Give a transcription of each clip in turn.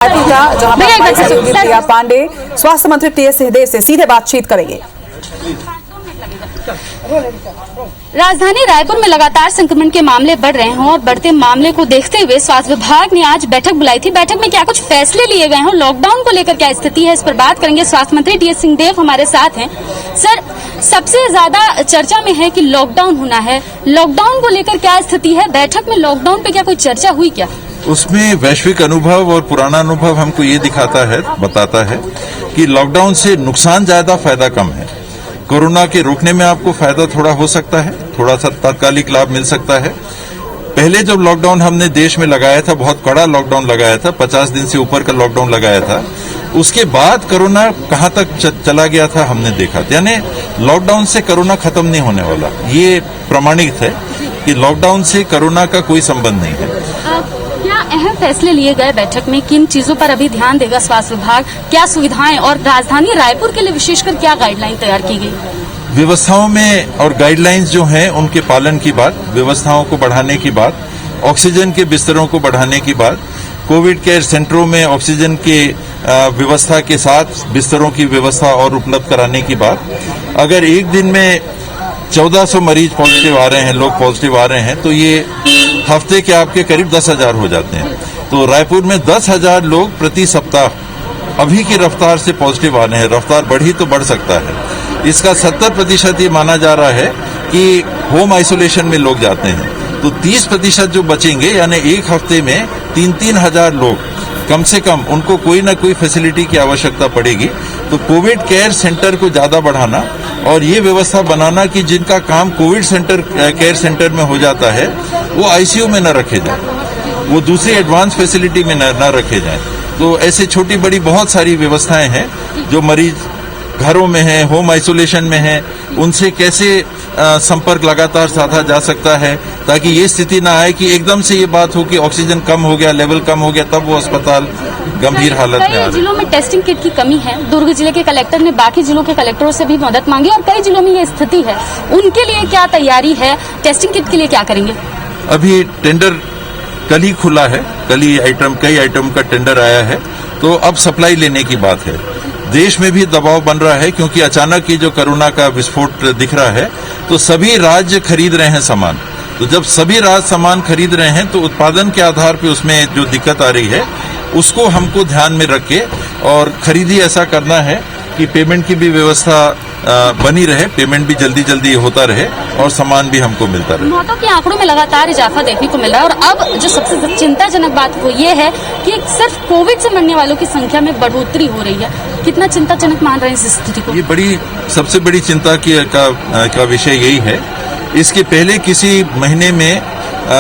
का जहां पर सहयोगी प्रिया पांडे स्वास्थ्य मंत्री टीएस सिंहदेव से सीधे बातचीत करेंगे। राजधानी रायपुर में लगातार संक्रमण के मामले बढ़ रहे हैं और बढ़ते मामले को देखते हुए स्वास्थ्य विभाग ने आज बैठक बुलाई थी। बैठक में क्या कुछ फैसले लिए गए हैं, लॉकडाउन को लेकर क्या स्थिति है, इस पर बात करेंगे। स्वास्थ्य मंत्री टीएस सिंहदेव हमारे साथ हैं। सर, सबसे ज्यादा चर्चा में है कि लॉकडाउन होना है, लॉकडाउन को लेकर क्या स्थिति है? बैठक में लॉकडाउन पे क्या कोई चर्चा हुई क्या? उसमें वैश्विक अनुभव और पुराना अनुभव हमको ये बताता है कि लॉकडाउन से नुकसान ज्यादा, फायदा कम है। कोरोना के रोकने में आपको फायदा थोड़ा हो सकता है, थोड़ा सा तात्कालिक लाभ मिल सकता है। पहले जब लॉकडाउन हमने देश में लगाया था, बहुत कड़ा लॉकडाउन लगाया था, 50 दिन से ऊपर का लॉकडाउन लगाया था, उसके बाद कोरोना कहां तक चला गया था हमने देखा। यानी लॉकडाउन से कोरोना खत्म नहीं होने वाला, ये प्रमाणित है कि लॉकडाउन से कोरोना का कोई संबंध नहीं है। क्या अहम फैसले लिए गए बैठक में? किन चीजों पर अभी ध्यान देगा स्वास्थ्य विभाग? क्या सुविधाएं और राजधानी रायपुर के लिए विशेषकर क्या गाइडलाइन तैयार की गई? व्यवस्थाओं में और गाइडलाइंस जो हैं उनके पालन की बात, व्यवस्थाओं को बढ़ाने की बात, ऑक्सीजन के बिस्तरों को बढ़ाने की बात, कोविड केयर सेंटरों में ऑक्सीजन के व्यवस्था के साथ बिस्तरों की व्यवस्था और उपलब्ध कराने की बात। अगर एक दिन में 1400 मरीज पॉजिटिव आ रहे हैं, लोग पॉजिटिव आ रहे हैं, तो ये हफ्ते के आपके करीब 10,000 हो जाते हैं। तो रायपुर में 10,000 लोग प्रति सप्ताह अभी की रफ्तार से पॉजिटिव आ रहे हैं। रफ्तार बढ़ी तो बढ़ सकता है। इसका 70% ये माना जा रहा है कि होम आइसोलेशन में लोग जाते हैं, तो 30% जो बचेंगे, यानी एक हफ्ते में 3-3 हजार लोग कम से कम, उनको कोई ना कोई फैसिलिटी की आवश्यकता पड़ेगी। तो कोविड केयर सेंटर को ज्यादा बढ़ाना और ये व्यवस्था बनाना कि जिनका काम कोविड केयर सेंटर में हो जाता है वो आईसीयू में न रखे जाए, वो दूसरी एडवांस फैसिलिटी में न रखे जाए। तो ऐसे छोटी बड़ी बहुत सारी व्यवस्थाएं हैं। जो मरीज घरों में है, होम आइसोलेशन में है, उनसे कैसे संपर्क लगातार साधा जा सकता है, ताकि ये स्थिति ना आए कि एकदम से ये बात हो कि ऑक्सीजन कम हो गया, लेवल कम हो गया, तब वो अस्पताल गंभीर हालत में आ रहे हैं। कई जिलों में टेस्टिंग किट की कमी है। दुर्ग जिले के कलेक्टर ने बाकी जिलों के कलेक्टरों से भी मदद मांगी और कई जिलों में ये स्थिति है। उनके लिए क्या तैयारी है? टेस्टिंग किट के लिए क्या करेंगे? अभी टेंडर कल ही खुला है, कई आइटम का टेंडर आया है, तो अब सप्लाई लेने की बात है। देश में भी दबाव बन रहा है क्योंकि अचानक ये जो कोरोना का विस्फोट दिख रहा है, तो सभी राज्य खरीद रहे हैं सामान। तो जब सभी राज्य सामान खरीद रहे हैं तो उत्पादन के आधार पे उसमें जो दिक्कत आ रही है उसको हमको ध्यान में रख के और खरीदी ऐसा करना है कि पेमेंट की भी व्यवस्था बनी रहे, पेमेंट भी जल्दी होता रहे और सामान भी हमको मिलता रहे। मौतों के आंकड़ों में लगातार इजाफा देखने को मिला है और अब जो सबसे चिंताजनक बात वो ये है कि सिर्फ कोविड से मरने वालों की संख्या में बढ़ोतरी हो रही है। कितना चिंताजनक मान रहे हैं इस स्थिति को? ये सबसे बड़ी चिंता का विषय यही है। इसके पहले किसी महीने में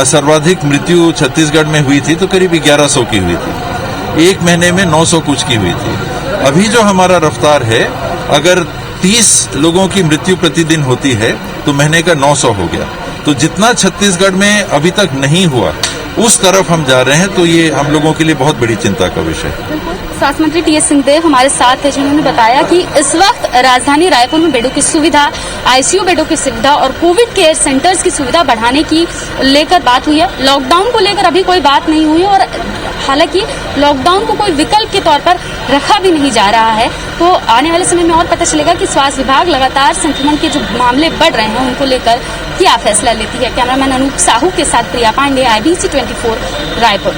सर्वाधिक मृत्यु छत्तीसगढ़ में हुई थी तो करीब 1100 की हुई थी, एक महीने में 900 कुछ की हुई थी। अभी जो हमारा रफ्तार है, अगर 30 लोगों की मृत्यु प्रतिदिन होती है तो महीने का 900 हो गया। तो जितना छत्तीसगढ़ में अभी तक नहीं हुआ उस तरफ हम जा रहे हैं, तो ये हम लोगों के लिए बहुत बड़ी चिंता का विषय है। स्वास्थ्य मंत्री टीएस सिंहदेव हमारे साथ थे, जिन्होंने बताया कि इस वक्त राजधानी रायपुर में बेडों की सुविधा, आईसीयू बेडों की सुविधा और कोविड केयर सेंटर्स की सुविधा बढ़ाने की लेकर बात हुई है। लॉकडाउन को लेकर अभी कोई बात नहीं हुई और हालांकि लॉकडाउन को कोई विकल्प के तौर पर रखा भी नहीं जा रहा है। तो आने वाले समय में और पता चलेगा कि स्वास्थ्य विभाग लगातार संक्रमण के जो मामले बढ़ रहे हैं उनको लेकर क्या फैसला लेती है। कैमरामैन अनूप साहू के साथ प्रिया पांडे, IBC 24 रायपुर।